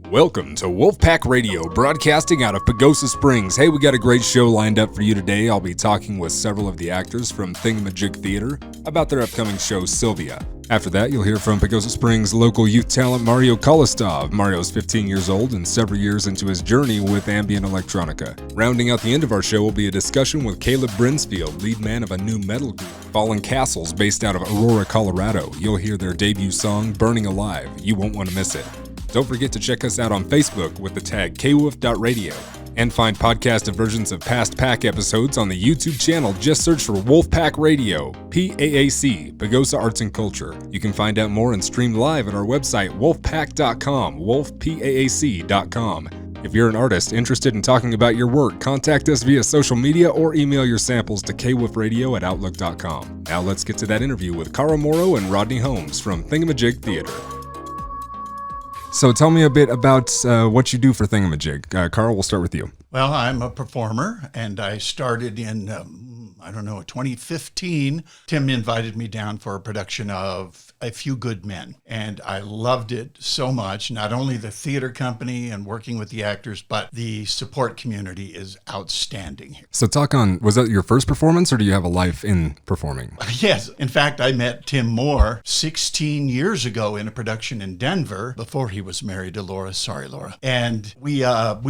Welcome to WolfPAAC Radio, broadcasting out of Pagosa Springs. Hey, we got a great show lined up for you today. I'll be talking with several of the actors from Thingamajig Theater about their upcoming show, Sylvia. After that, you'll hear from Pagosa Springs local youth talent Mario Kholostov. Mario's 15 years old and several years into his journey with ambient electronica. Rounding out the end of our show will be a discussion with Caleb Brinsfield, lead man of a new metal group, Fallen Castles, based out of Aurora, Colorado. You'll hear their debut song, Burning Alive. You won't want to miss it. Don't forget to check us out on Facebook with the tag KWUF.radio. And find podcasted versions of past PAAC episodes on the YouTube channel. Just search for WolfPAAC Radio, PAAC, Pagosa Arts and Culture. You can find out more and stream live at our website, wolfpaac.com, wolfpaac.com. If you're an artist interested in talking about your work, contact us via social media or email your samples to kwufradio@outlook.com. Now let's get to that interview with Morrow and Rodney Holmes from Thingamajig Theater. So tell me a bit about what you do for Thingamajig. Carl, we'll start with you. Well, I'm a performer, and I started in, 2015. Tim invited me down for a production of A Few Good Men, and I loved it so much. Not only the theater company and working with the actors, but the support community is outstanding here. So was that your first performance, or do you have a life in performing? Yes. In fact, I met Tim Moore 16 years ago in a production in Denver before he was married to Laura. Sorry, Laura. And we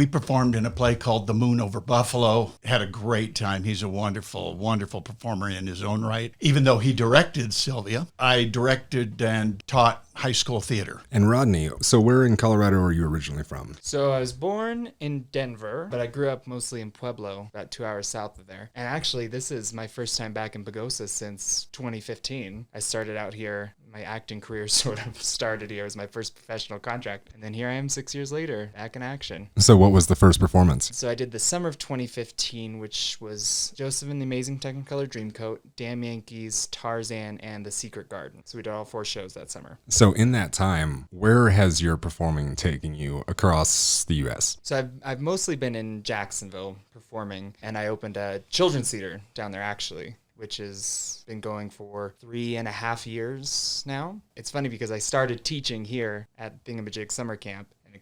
performed in a play called The Moon Over Buffalo. Had a great time. He's a wonderful, wonderful performer in his own right. Even though he directed Sylvia, I directed and taught high school theater. And Rodney, so where in Colorado are you originally from? So I was born in Denver, but I grew up mostly in Pueblo, about 2 hours south of there. And actually, this is my first time back in Pagosa since 2015. I started out here. My acting career sort of started here as my first professional contract. And then here I am 6 years later, back in action. So what was the first performance? So I did the summer of 2015, which was Joseph and the Amazing Technicolor Dreamcoat, Damn Yankees, Tarzan, and The Secret Garden. So we did all 4 shows that summer. So in that time, where has your performing taken you across the U.S.? So I've mostly been in Jacksonville performing, and I opened a children's theater down there actually, which has been going for 3.5 years now. It's funny because I started teaching here at Thingamajig Summer Camp, and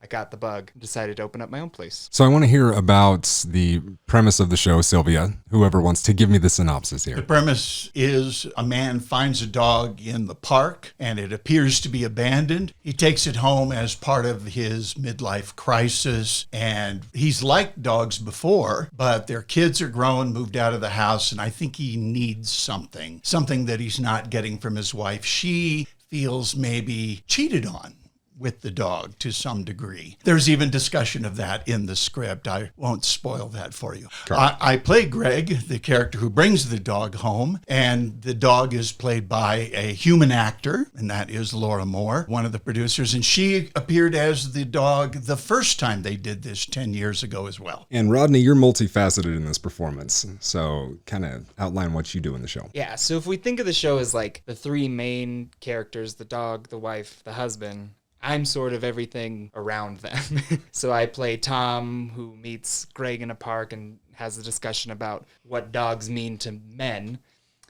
I got the bug and decided to open up my own place. So I want to hear about the premise of the show, Sylvia. Whoever wants to give me the synopsis here. The premise is a man finds a dog in the park, and it appears to be abandoned. He takes it home as part of his midlife crisis, and he's liked dogs before, but their kids are grown, moved out of the house, and I think he needs something that he's not getting from his wife. She feels maybe cheated on with the dog to some degree. There's even discussion of that in the script. I won't spoil that for you. I play Greg, the character who brings the dog home, and the dog is played by a human actor, and that is Laura Moore, one of the producers, and she appeared as the dog the first time they did this 10 years ago as well. And Rodney, you're multifaceted in this performance, so kind of outline what you do in the show. Yeah, so if we think of the show as like the 3 main characters, the dog, the wife, the husband, I'm sort of everything around them. So I play Tom, who meets Greg in a park and has a discussion about what dogs mean to men.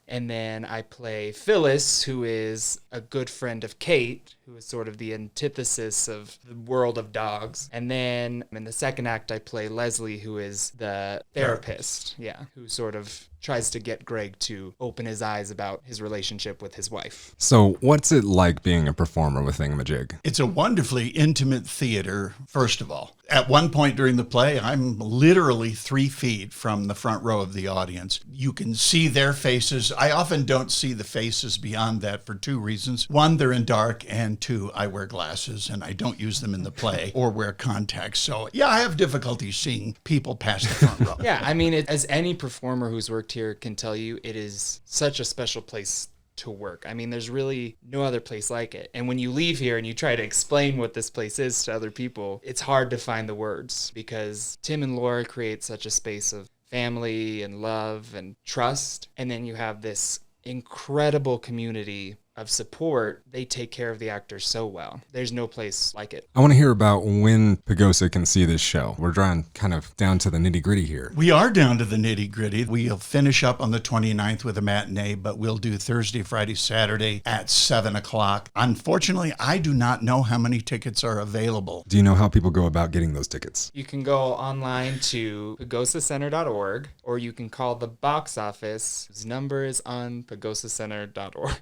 And then I play Phyllis, who is a good friend of Kate, who is sort of the antithesis of the world of dogs. And then in the second act, I play Leslie, who is the therapist, who sort of tries to get Greg to open his eyes about his relationship with his wife. So what's it like being a performer with Thingamajig? It's a wonderfully intimate theater, first of all. At one point during the play, I'm literally 3 feet from the front row of the audience. You can see their faces. I often don't see the faces beyond that for 2 reasons. 1, they're in dark, and 2, I wear glasses, and I don't use them in the play or wear contacts. So, I have difficulty seeing people past the front row. Yeah, I mean, as any performer who's worked here can tell you, it is such a special place to work. I mean, there's really no other place like it. And when you leave here and you try to explain what this place is to other people, it's hard to find the words, because Tim and Laura create such a space of family and love and trust. And then you have this incredible community of support, they take care of the actors so well. There's no place like it. I want to hear about when Pagosa can see this show. We're drawing kind of down to the nitty gritty here. We are down to the nitty gritty. We'll finish up on the 29th with a matinee, but we'll do Thursday, Friday, Saturday at 7 o'clock. Unfortunately, I do not know how many tickets are available. Do you know how people go about getting those tickets? You can go online to pagosacenter.org, or you can call the box office, whose number is on pagosacenter.org.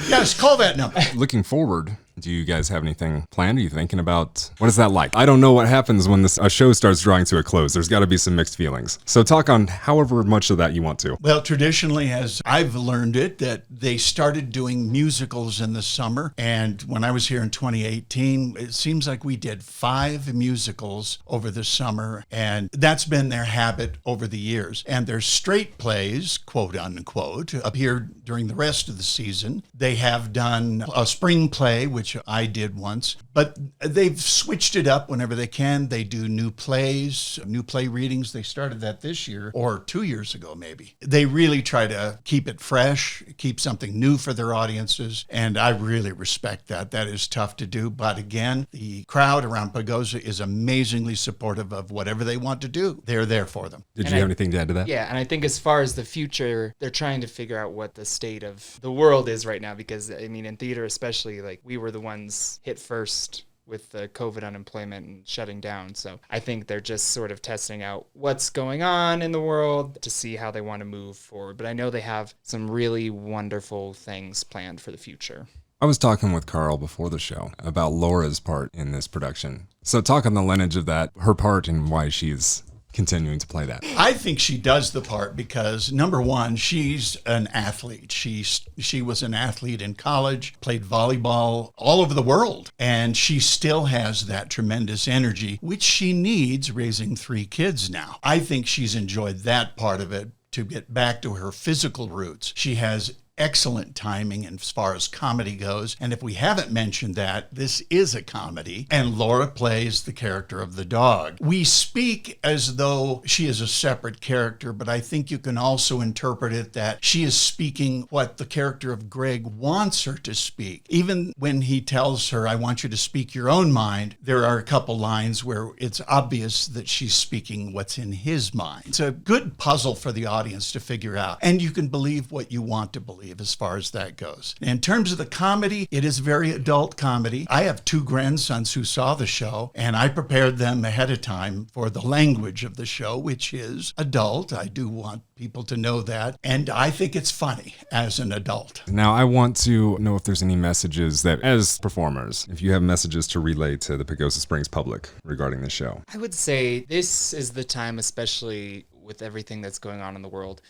Yes, call that number. Looking forward, do you guys have anything planned? Are you thinking about, what is that like? I don't know what happens when a show starts drawing to a close. There's got to be some mixed feelings. So talk on however much of that you want to. Well, traditionally, as I've learned it, that they started doing musicals in the summer. And when I was here in 2018, it seems like we did 5 musicals over the summer. And that's been their habit over the years. And their straight plays, quote unquote, appear during the rest of the season. They have done a spring play, which I did once, but they've switched it up whenever they can. They do new plays, new play readings. They started that this year or 2 years ago, maybe. They really try to keep it fresh, keep something new for their audiences. And I really respect that. That is tough to do. But again, the crowd around Pagosa is amazingly supportive of whatever they want to do. They're there for them. Did you have anything to add to that? Yeah, and I think as far as the future, they're trying to figure out what the state of the world is right now, because I mean, in theater especially, like, we were the ones hit first with the COVID unemployment and shutting down. So I think they're just sort of testing out what's going on in the world to see how they want to move forward. But I know they have some really wonderful things planned for the future. I was talking with Carl before the show about Laura's part in this production. So talk on the lineage of that, her part, and why she's continuing to play that. I think she does the part because, number one, she's an athlete. She was an athlete in college, played volleyball all over the world, and she still has that tremendous energy, which she needs raising 3 kids now. I think she's enjoyed that part of it to get back to her physical roots. She has excellent timing as far as comedy goes. And if we haven't mentioned that, this is a comedy, and Laura plays the character of the dog. We speak as though she is a separate character, but I think you can also interpret it that she is speaking what the character of Greg wants her to speak. Even when he tells her, I want you to speak your own mind, there are a couple lines where it's obvious that she's speaking what's in his mind. It's a good puzzle for the audience to figure out, and you can believe what you want to believe as far as that goes. In terms of the comedy, it is very adult comedy. I have 2 grandsons who saw the show, and I prepared them ahead of time for the language of the show, which is adult. I do want people to know that, and I think it's funny as an adult. Now, I want to know if there's any messages that, as performers, if you have messages to relay to the Pagosa Springs public regarding the show. I would say this is the time, especially with everything that's going on in the world,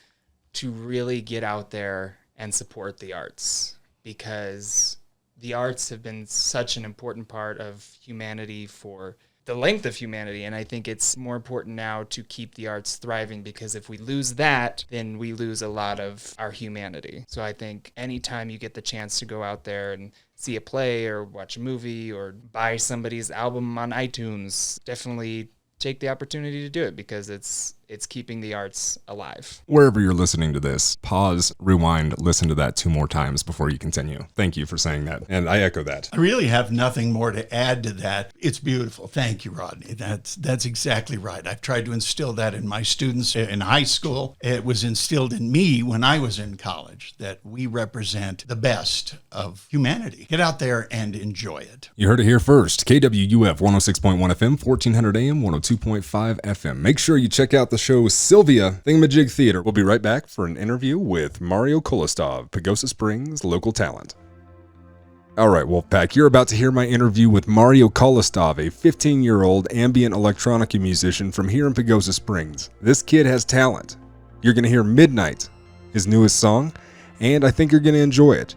to really get out there and support the arts, because the arts have been such an important part of humanity for the length of humanity. And I think it's more important now to keep the arts thriving, because if we lose that, then we lose a lot of our humanity. So I think anytime you get the chance to go out there and see a play or watch a movie or buy somebody's album on iTunes, definitely take the opportunity to do it, because it's keeping the arts alive. Wherever you're listening to this, pause, rewind, listen to that 2 more times before you continue. Thank you for saying that, and I echo that. I really have nothing more to add to that. It's beautiful. Thank you, Rodney. That's exactly right. I've tried to instill that in my students in high school. It was instilled in me when I was in college, that we represent the best of humanity. Get out there and enjoy it. You heard it here first. KWUF 106.1 FM, 1400 AM, 102.5 FM. Make sure you check out the show Sylvia, Thingamajig Theater. We'll be right back for an interview with Mario Kholostov, Pagosa Springs local talent. All right, WolfPAAC, you're about to hear my interview with Mario Kholostov, a 15-year-old ambient electronica musician from here in Pagosa Springs. This kid has talent. You're going to hear Midnight, his newest song, and I think you're going to enjoy it.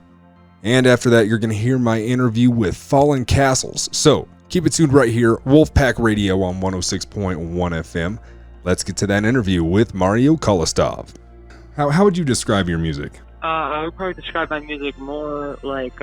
And after that, you're going to hear my interview with Fallen Castles. So keep it tuned right here, WolfPAAC Radio on 106.1 FM. Let's get to that interview with Mario Kholostov. How would you describe your music? I would probably describe my music more like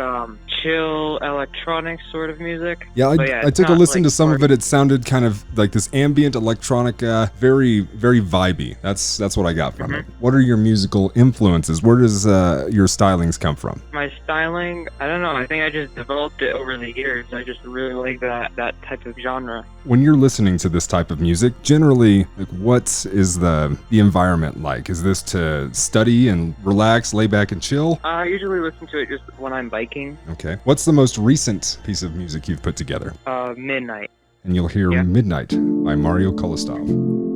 chill electronic sort of music. Yeah, I took a listen to some of it. It sounded kind of like this ambient electronica, very, very vibey. That's what I got from it. What are your musical influences? Where does your stylings come from? My styling, I don't know. I think I just developed it over the years. I just really like that type of genre. When you're listening to this type of music, generally, like, what is the environment like? Is this to study and relax, lay back and chill? I usually listen to it just when I'm biking. Okay. What's the most recent piece of music you've put together? Midnight. And you'll hear Midnight by Mario Kholostov.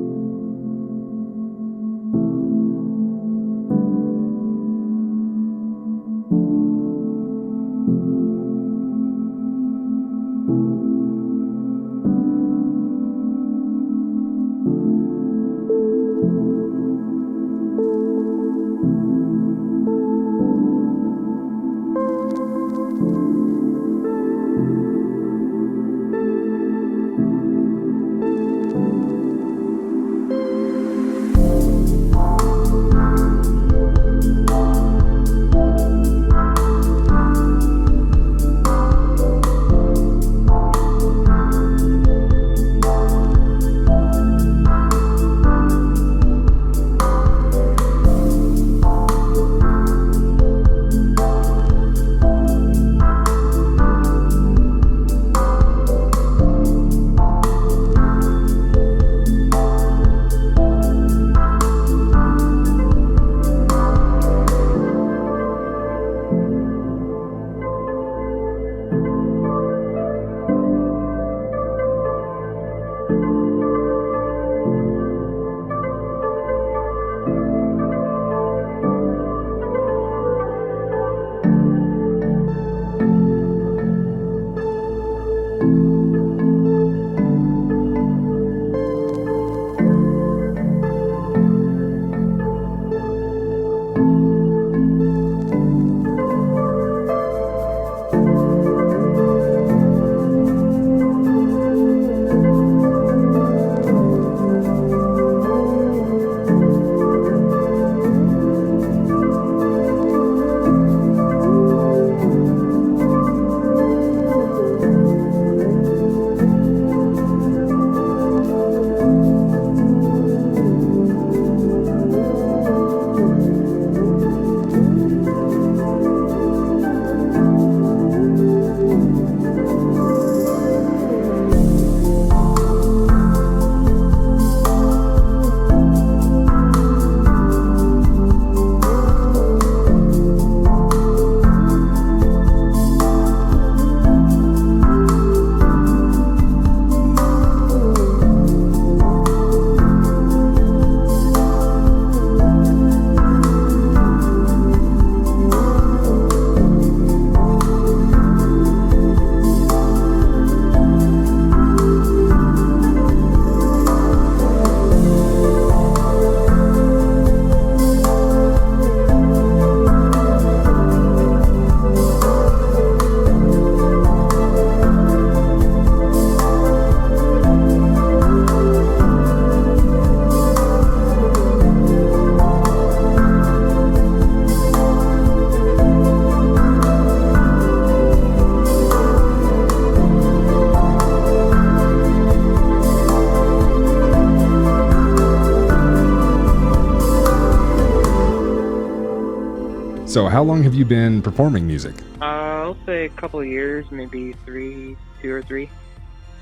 So how long have you been performing music? I'll say a couple of years, maybe 2 or 3.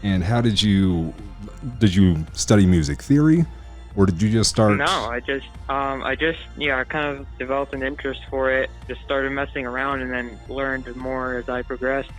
And how did you study music theory, or did you just start? No, I just kind of developed an interest for it. Just started messing around and then learned more as I progressed.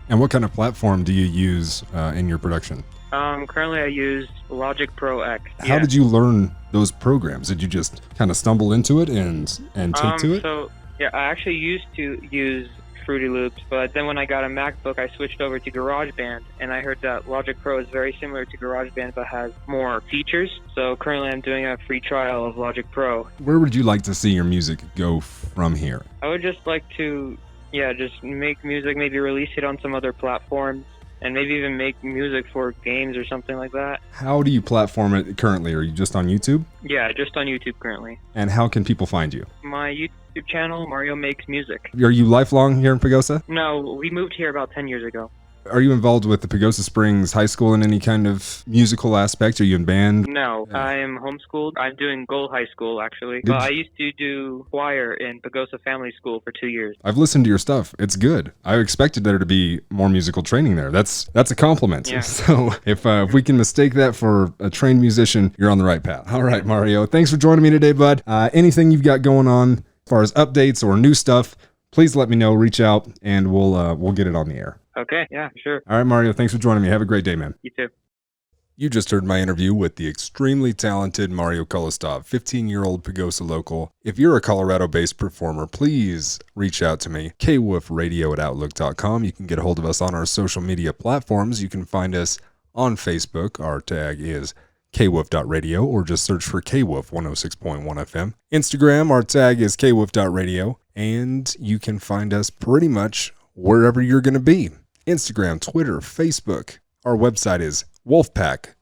And what kind of platform do you use in your production? Currently I use Logic Pro X. How did you learn those programs? Did you just kind of stumble into it and take to it? So yeah, I actually used to use Fruity Loops, but then when I got a MacBook, I switched over to GarageBand, and I heard that Logic Pro is very similar to GarageBand but has more features. So currently I'm doing a free trial of Logic Pro. Where would you like to see your music go from here? I would just like to, just make music, maybe release it on some other platforms, and maybe even make music for games or something like that. How do you platform it currently? Are you just on YouTube? Yeah, just on YouTube currently. And how can people find you? My YouTube YouTube channel, Mario Makes Music. Are you lifelong here in Pagosa? No, we moved here about 10 years ago. Are you involved with the Pagosa Springs High School in any kind of musical aspect? Are you in band? No, I am homeschooled. I'm doing Gold High School, actually. But I used to do choir in Pagosa Family School for 2 years. I've listened to your stuff. It's good. I expected there to be more musical training there. That's a compliment. Yeah. So if we can mistake that for a trained musician, you're on the right path. All right, Mario. Thanks for joining me today, bud. Anything you've got going on as far as updates or new stuff, please let me know. Reach out, and we'll get it on the air. Okay, yeah, sure. All right, Mario. Thanks for joining me. Have a great day, man. You too. You just heard my interview with the extremely talented Mario Kholostov, 15-year-old Pagosa local. If you're a Colorado-based performer, please reach out to me, kwufradio@outlook.com. You can get a hold of us on our social media platforms. You can find us on Facebook. Our tag is kwuf.radio, or just search for KWUF 106.1 FM. Instagram, our tag is kwuf.radio, and you can find us pretty much wherever you're going to be. Instagram, Twitter, Facebook. Our website is WolfPAAC,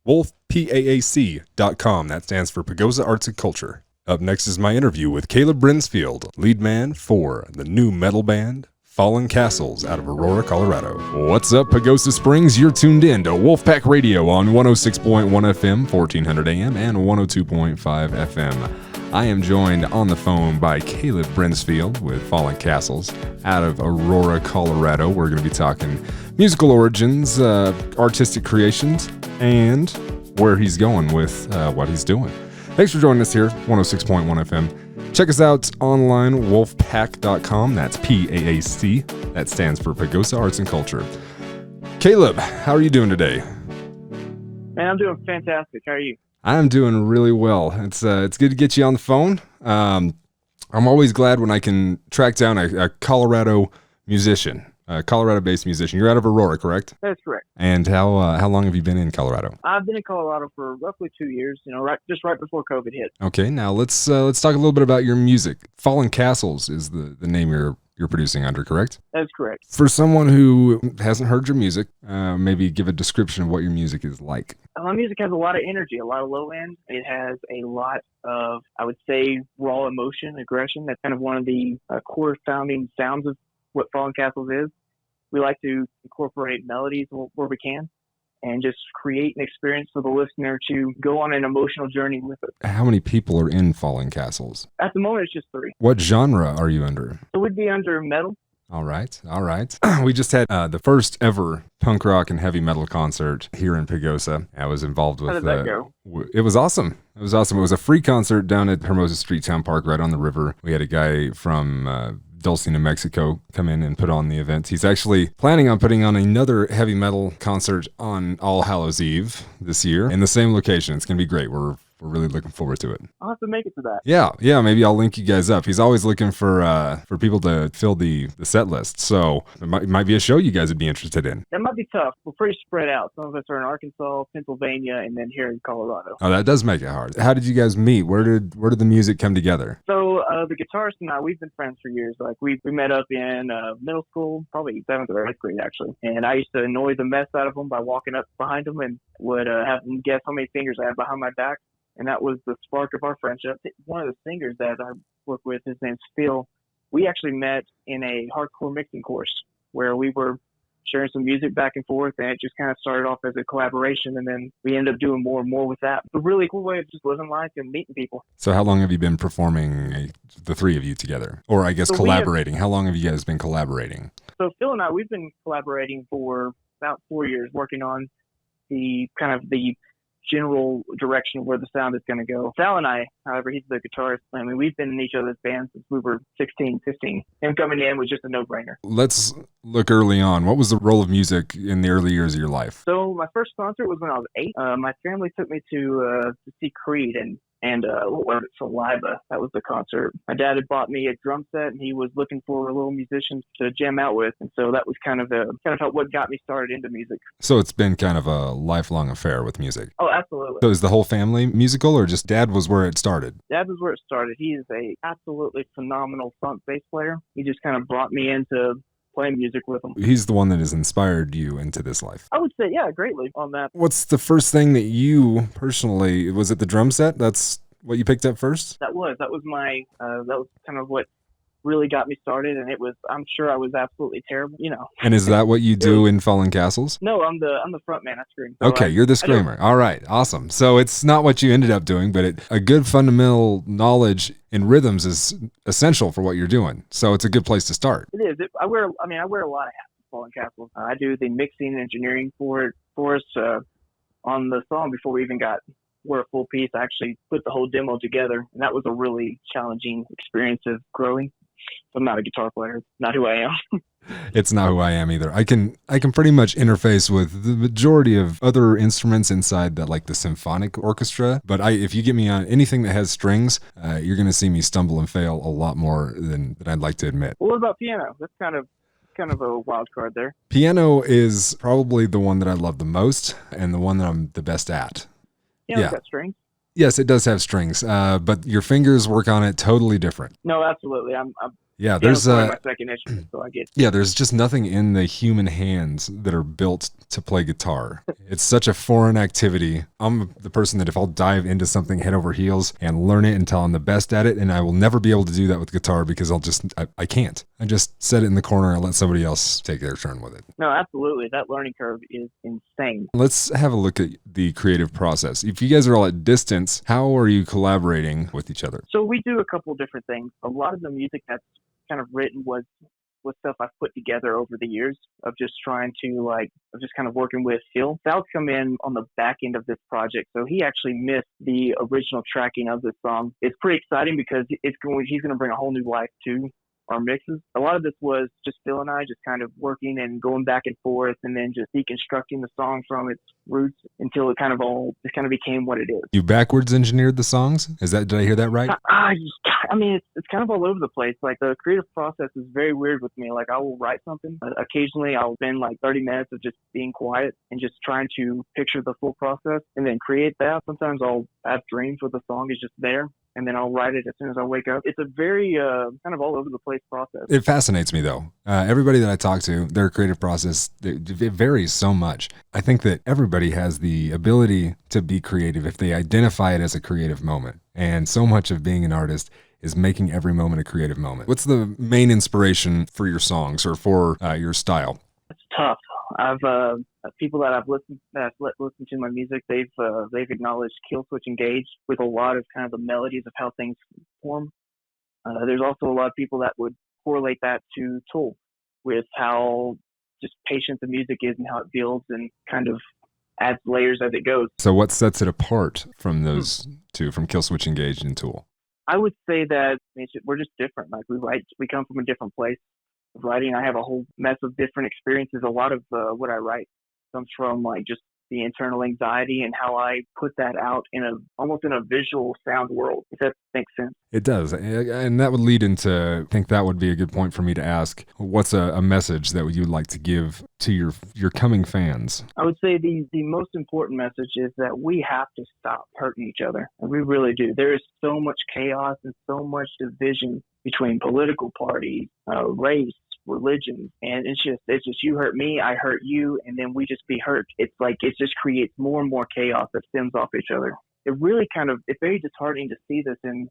WolfPAAC.com. That stands for Pagosa Arts and Culture. Up next is my interview with Caleb Brinsfield, lead man for the new metal band Fallen Castles out of Aurora, Colorado. What's up, Pagosa Springs? You're tuned in to WolfPAAC Radio on 106.1 FM, 1400 AM, and 102.5 FM. I am joined on the phone by Caleb Brinsfield with Fallen Castles out of Aurora, Colorado. We're going to be talking musical origins, artistic creations, and where he's going with what he's doing. Thanks for joining us here, 106.1 FM. Check us out online, wolfpaac.com. That's PAAC. That stands for Pagosa Arts and Culture. Caleb, how are you doing today? Man, I'm doing fantastic. How are you? I'm doing really well. It's good to get you on the phone. I'm always glad when I can track down a Colorado musician, a Colorado-based musician. You're out of Aurora, correct? That's correct. And how long have you been in Colorado? I've been in Colorado for roughly 2 years. Right before COVID hit. Okay, now let's talk a little bit about your music. Fallen Castles is the name you're producing under, correct? That's correct. For someone who hasn't heard your music, maybe give a description of what your music is like. My music has a lot of energy, a lot of low end. It has a lot of, I would say, raw emotion, aggression. That's kind of one of the core founding sounds of what Fallen Castles is. We like to incorporate melodies where we can and just create an experience for the listener to go on an emotional journey with it. How many people are in Fallen Castles? At the moment, it's just 3. What genre are you under? So we'd be under metal. All right. We just had the first ever punk rock and heavy metal concert here in Pagosa. I was involved with. How did that go? It was awesome. It was a free concert down at Hermosa Street Town Park, right on the river. We had a guy from Dulce, New Mexico, come in and put on the event. He's actually planning on putting on another heavy metal concert on All Hallows Eve this year in the same location. It's gonna be great. We're really looking forward to it. I'll have to make it to that. Yeah, maybe I'll link you guys up. He's always looking for people to fill the set list. So it might be a show you guys would be interested in. That might be tough. We're pretty spread out. Some of us are in Arkansas, Pennsylvania, and then here in Colorado. Oh, that does make it hard. How did you guys meet? Where did the music come together? So the guitarist and I, we've been friends for years. Like we met up in middle school, probably 7th or 8th grade actually. And I used to annoy the mess out of him by walking up behind him and would have them guess how many fingers I had behind my back. And that was the spark of our friendship. One of the singers that I work with, his name's Phil. We actually met in a hardcore mixing course where we were sharing some music back and forth, and it just kind of started off as a collaboration, and then we ended up doing more and more with that. A really cool way of just living life and meeting people. So how long have you been performing, the 3 of you together? Or I guess collaborating. How long have you guys been collaborating? So Phil and I, we've been collaborating for about 4 years, working on the kind of the general direction where the sound is going to go. Sal and I, however, he's the guitarist. I mean, we've been in each other's bands since we were 16, 15. Him coming in was just a no-brainer. Let's look early on. What was the role of music in the early years of your life? So my first concert was when I was 8. My family took me to see Creed and what was it, Saliva. That was the concert. My dad had bought me a drum set, and he was looking for little musicians to jam out with, and so that was kind of what got me started into music. So it's been kind of a lifelong affair with music. Oh, absolutely. So is the whole family musical, or just Dad was where it started? Dad was where it started. He is a absolutely phenomenal funk bass player. He just kind of brought me into playing music with him. He's the one that has inspired you into this life. I would say, yeah, greatly on that. What's the first thing that you personally, was it the drum set? That's what you picked up first? That was my that was kind of what really got me started, and I'm sure I was absolutely terrible, you know. And is that what you do in Fallen Castles? No, I'm the front man. I scream. So Okay, you're the screamer. All right, awesome. So it's not what you ended up doing, but a good fundamental knowledge in rhythms is essential for what you're doing. So it's a good place to start. It is. I wear a lot of hats in Fallen Castles. I do the mixing and engineering for us on the song before we even were a full piece. I actually put the whole demo together, and that was a really challenging experience of growing. I'm not a guitar player. Not who I am. It's not who I am either. I can pretty much interface with the majority of other instruments inside that, like the symphonic orchestra. But if you get me on anything that has strings, you're going to see me stumble and fail a lot more than I'd like to admit. Well, what about piano? That's kind of a wild card there. Piano is probably the one that I love the most and the one that I'm the best at. Piano's got strings. Yes, it does have strings, but your fingers work on it totally different. No, absolutely. There's my second instrument, so I get. Yeah, there's just nothing in the human hands that are built to play guitar. It's such a foreign activity. I'm the person that if I'll dive into something head over heels and learn it until I'm the best at it, and I will never be able to do that with guitar because I can't. I just set it in the corner and let somebody else take their turn with it. No, absolutely. That learning curve is insane. Let's have a look at the creative process. If you guys are all at distance, how are you collaborating with each other? So we do a couple of different things. A lot of the music that's kind of written was stuff I've put together over the years of just trying to of just kind of working with Phil. Sal's come in on the back end of this project, so he actually missed the original tracking of this song. It's pretty exciting because he's going to bring a whole new life to our mixes. A lot of this was just Phil and I just kind of working and going back and forth and then just deconstructing the song from its roots until it kind of became what it is. You backwards engineered the songs? Did I hear that right? I mean, it's kind of all over the place. Like the creative process is very weird with me. Like I will write something. Occasionally I'll spend like 30 minutes of just being quiet and just trying to picture the full process and then create that. Sometimes I'll have dreams where the song is just there, and then I'll write it as soon as I wake up. It's a very kind of all over the place process. It fascinates me though. Everybody that I talk to, their creative process, it varies so much. I think that everybody has the ability to be creative if they identify it as a creative moment. And so much of being an artist is making every moment a creative moment. What's the main inspiration for your songs or for your style? It's tough. I've people that I've listened to my music, they've acknowledged Kill Switch Engage with a lot of kind of the melodies of how things form. There's also a lot of people that would correlate that to Tool with how just patient the music is and how it builds and kind of adds layers as it goes. So what sets it apart from those two, from Kill Switch Engage and Tool? I would say that we're just different. Like we come from a different place. Writing, I have a whole mess of different experiences. A lot of what I write comes from like just the internal anxiety and how I put that out almost in a visual sound world, if that makes sense. It does. And that would lead into, I think that would be a good point for me to ask, what's a message that you'd like to give to your coming fans? I would say the most important message is that we have to stop hurting each other. And we really do. There is so much chaos and so much division between political parties, race, religion, and it's just you hurt me, I hurt you, and then we just be hurt. It's like it just creates more and more chaos that stems off each other. It's very disheartening to see this in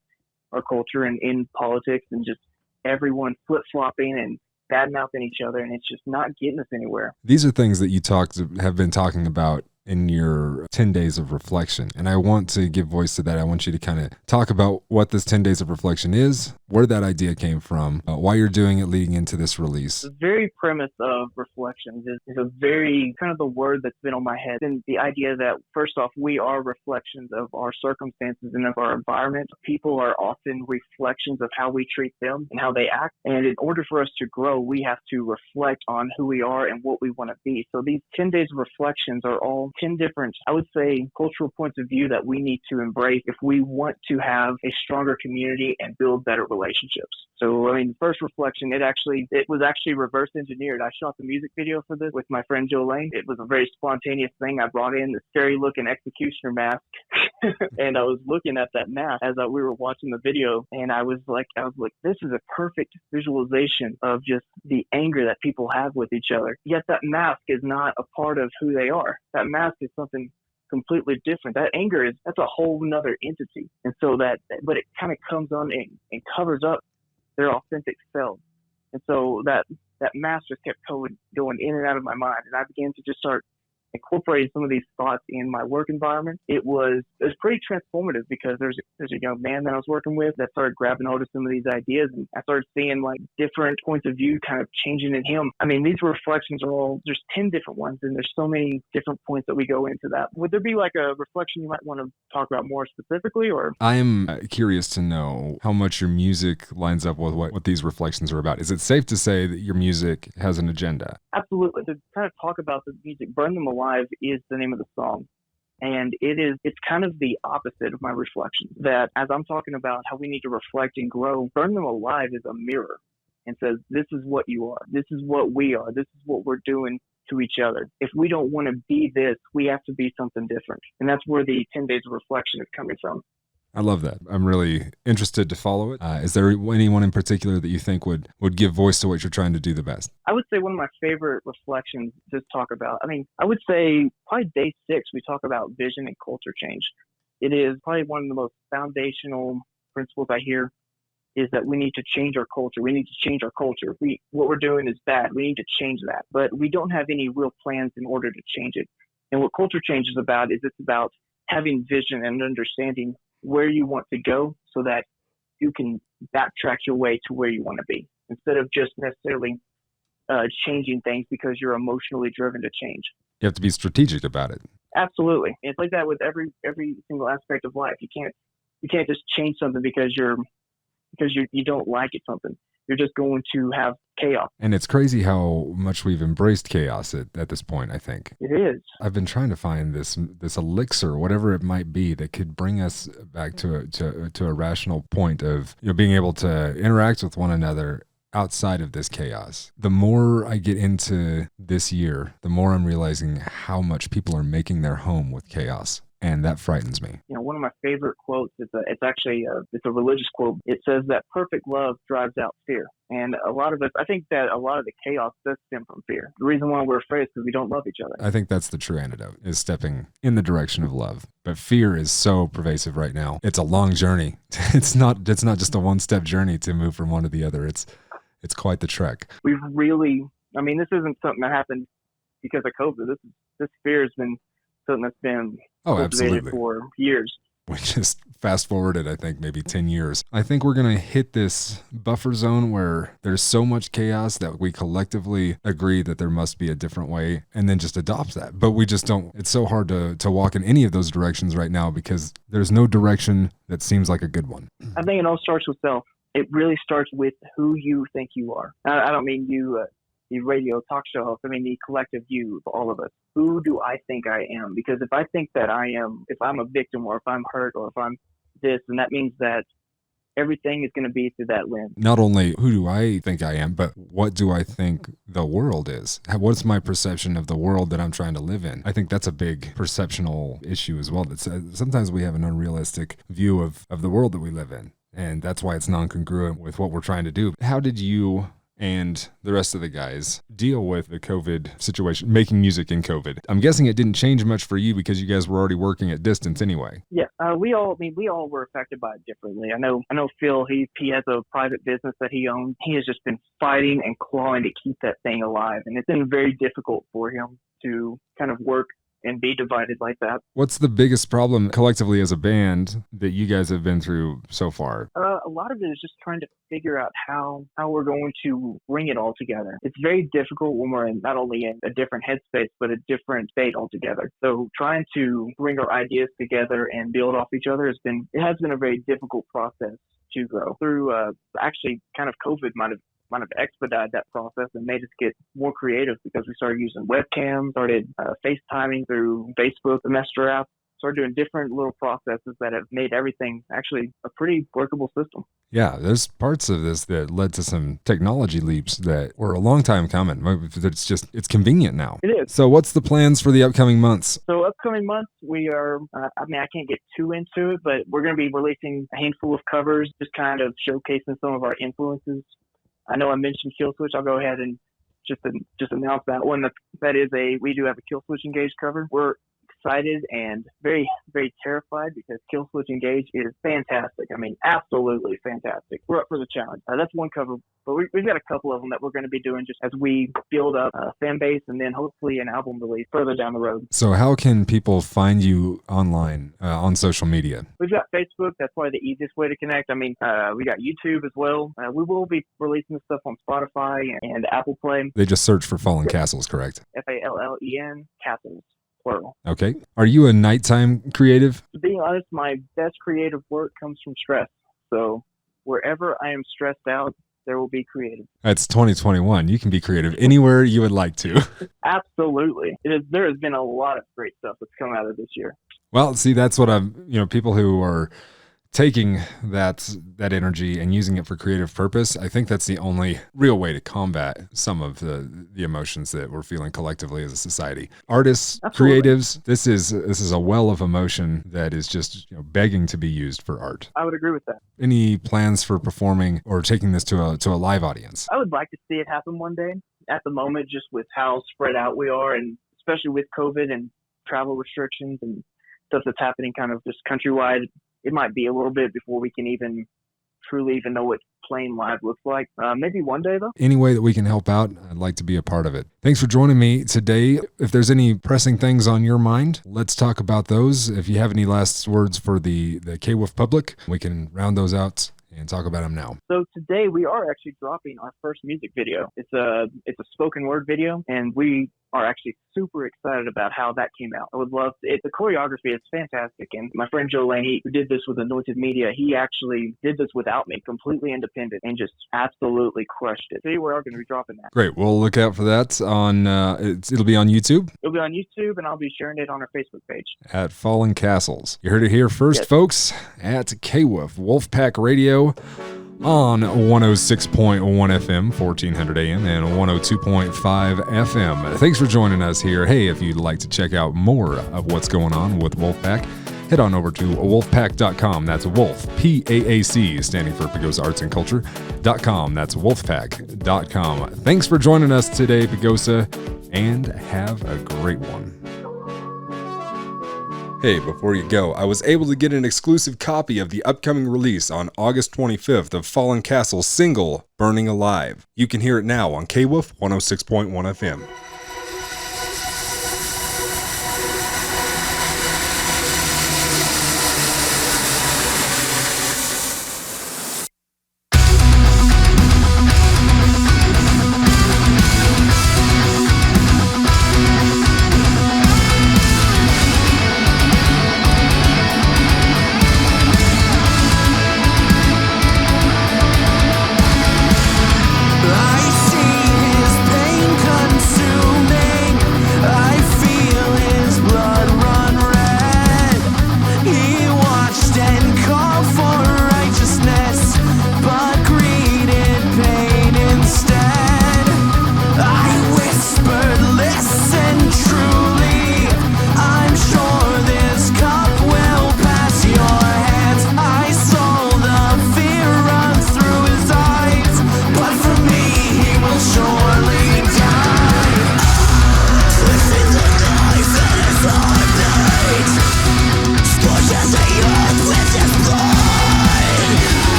our culture and in politics and just everyone flip-flopping and bad-mouthing each other, and it's just not getting us anywhere. These are things that you have been talking about in your 10 days of reflection. And I want to give voice to that. I want you to kind of talk about what this 10 days of reflection is, where that idea came from, why you're doing it leading into this release. The very premise of reflections is a very kind of the word that's been on my head. And the idea that, first off, we are reflections of our circumstances and of our environment. People are often reflections of how we treat them and how they act. And in order for us to grow, we have to reflect on who we are and what we want to be. So these 10 days of reflections are all 10 different, I would say, cultural points of view that we need to embrace if we want to have a stronger community and build better relationships. So, I mean, the first reflection, it was actually reverse engineered. I shot the music video for this with my friend Joe Lane. It was a very spontaneous thing. I brought in the scary looking executioner mask and I was looking at that mask as we were watching the video, and I was like, this is a perfect visualization of just the anger that people have with each other. Yet that mask is not a part of who they are. That mask is something completely different. That anger that's a whole nother entity. And so but it kind of comes on and covers up their authentic selves. And so that mask just kept going in and out of my mind. And I began to just start incorporating some of these thoughts in my work environment. It was pretty transformative because there's a young man that I was working with that started grabbing hold of some of these ideas, and I started seeing like different points of view kind of changing in him. I mean, these reflections there's 10 different ones, and there's so many different points that we go into that. Would there be like a reflection you might want to talk about more specifically, or? I am curious to know how much your music lines up with what these reflections are about. Is it safe to say that your music has an agenda? Absolutely. To kind of talk about the music, Burn Them Alive is the name of the song. And it's kind of the opposite of my reflection. That as I'm talking about how we need to reflect and grow, Burn Them Alive is a mirror and says, this is what you are. This is what we are. This is what we're doing to each other. If we don't want to be this, we have to be something different. And that's where the 10 days of reflection is coming from. I love that. I'm really interested to follow it. Is there anyone in particular that you think would give voice to what you're trying to do the best? I would say one of my favorite reflections to talk about, I would say probably day 6, we talk about vision and culture change. It is probably one of the most foundational principles I hear is that we need to change our culture. We need to change our culture. What we're doing is bad. We need to change that. But we don't have any real plans in order to change it. And what culture change is about is it's about having vision and understanding where you want to go so that you can backtrack your way to where you want to be instead of just necessarily changing things because you're emotionally driven to change. You have to be strategic about it. Absolutely. It's like that with every single aspect of life. You can't just change something because you don't like it something. You're just going to have chaos. And it's crazy how much we've embraced chaos at this point, I think. It is. I've been trying to find this elixir, whatever it might be, that could bring us back to a rational point of being able to interact with one another outside of this chaos. The more I get into this year, the more I'm realizing how much people are making their home with chaos. And that frightens me. One of my favorite quotes, it's a religious quote. It says that perfect love drives out fear. And I think that a lot of the chaos does stem from fear. The reason why we're afraid is because we don't love each other. I think that's the true antidote, is stepping in the direction of love. But fear is so pervasive right now. It's a long journey. It's not just a one-step journey to move from one to the other. It's quite the trek. We've really, this isn't something that happened because of COVID. This fear has been something that's been cultivated for years. We just fast forwarded, I think, maybe 10 years. I think we're going to hit this buffer zone where there's so much chaos that we collectively agree that there must be a different way and then just adopt that. But we just don't. It's so hard to walk in any of those directions right now because there's no direction that seems like a good one. I think it all starts with self. It really starts with who you think you are. I don't mean you, the radio talk show host. I mean the collective you, all of us. Who do I think I am? Because if I think that if I'm a victim or if I'm hurt or if I'm this, then that means that everything is going to be through that lens. Not only who do I think I am, but what do I think the world is? What's my perception of the world that I'm trying to live in? I think that's a big perceptional issue as well. Sometimes we have an unrealistic view of the world that we live in, and that's why it's non-congruent with what we're trying to do. How did you and the rest of the guys deal with the COVID situation, making music in COVID? I'm guessing it didn't change much for you because you guys were already working at distance anyway. Yeah, we all were affected by it differently. I know Phil, he has a private business that he owns. He has just been fighting and clawing to keep that thing alive. And it's been very difficult for him to kind of work and be divided like that. What's the biggest problem collectively as a band that you guys have been through so far? A lot of it is just trying to figure out how we're going to bring it all together. It's very difficult when we're not only in a different headspace, but a different state altogether. So trying to bring our ideas together and build off each other has been a very difficult process to go through. Actually, kind of COVID might have expedited that process and made us get more creative because we started using webcams, started FaceTiming through Facebook, the Messenger app, started doing different little processes that have made everything actually a pretty workable system. Yeah, there's parts of this that led to some technology leaps that were a long time coming. It's convenient now. It is. So what's the plans for the upcoming months? So upcoming months, we are, I can't get too into it, but we're going to be releasing a handful of covers, just kind of showcasing some of our influences. I know I mentioned Kill Switch. I'll go ahead and just announce that one. We do have a Kill Switch Engage cover. We're excited and very, very terrified because Kill Switch Engage is fantastic. I mean, absolutely fantastic. We're up for the challenge. That's one cover, but we've got a couple of them that we're going to be doing just as we build up a fan base and then hopefully an album release further down the road. So how can people find you online on social media? We've got Facebook. That's probably the easiest way to connect. I mean, we got YouTube as well. We will be releasing this stuff on Spotify and Apple Play. They just search for Fallen Castles, correct? Fallen Castles, plural. Okay. Are you a nighttime creative? To be honest, my best creative work comes from stress. So wherever I am stressed out, there will be creative. It's 2021. You can be creative anywhere you would like to. Absolutely. There has been a lot of great stuff that's come out of this year. Well, see, that's what people who are taking that energy and using it for creative purpose, I think that's the only real way to combat some of the emotions that we're feeling collectively as a society. Artists, Absolutely. Creatives, this is a well of emotion that is just begging to be used for art. I would agree with that. Any plans for performing or taking this to a live audience? I would like to see it happen one day. At the moment, just with how spread out we are, and especially with COVID and travel restrictions and stuff that's happening kind of just countrywide, it might be a little bit before we can even truly know what playing live looks like. Maybe one day, though. Any way that we can help out, I'd like to be a part of it. Thanks for joining me today. If there's any pressing things on your mind, let's talk about those. If you have any last words for the KWUF public, we can round those out and talk about them now. So today we are actually dropping our first music video. It's a spoken word video, and we are actually super excited about how that came out. I would love it. The choreography is fantastic, and my friend Joe Laney, who did this with Anointed Media, he actually did this without me, completely independent, and just absolutely crushed it. So we're going to be dropping that. Great. We'll look out for that on. It'll be on YouTube. It'll be on YouTube, and I'll be sharing it on our Facebook page at Fallen Castles. You heard it here first, yes. Folks. At KWUF WolfPAAC Radio. On 106.1 FM, 1400 AM, and 102.5 FM. Thanks for joining us here. Hey, if you'd like to check out more of what's going on with WolfPAAC, head on over to wolfpaac.com. That's Wolf, PAAC, standing for Pagosa Arts and Culture.com. That's wolfpaac.com. Thanks for joining us today, Pagosa, and have a great one. Hey, before you go, I was able to get an exclusive copy of the upcoming release on August 25th of Fallen Castle's single, Burning Alive. You can hear it now on KWUF 106.1 FM.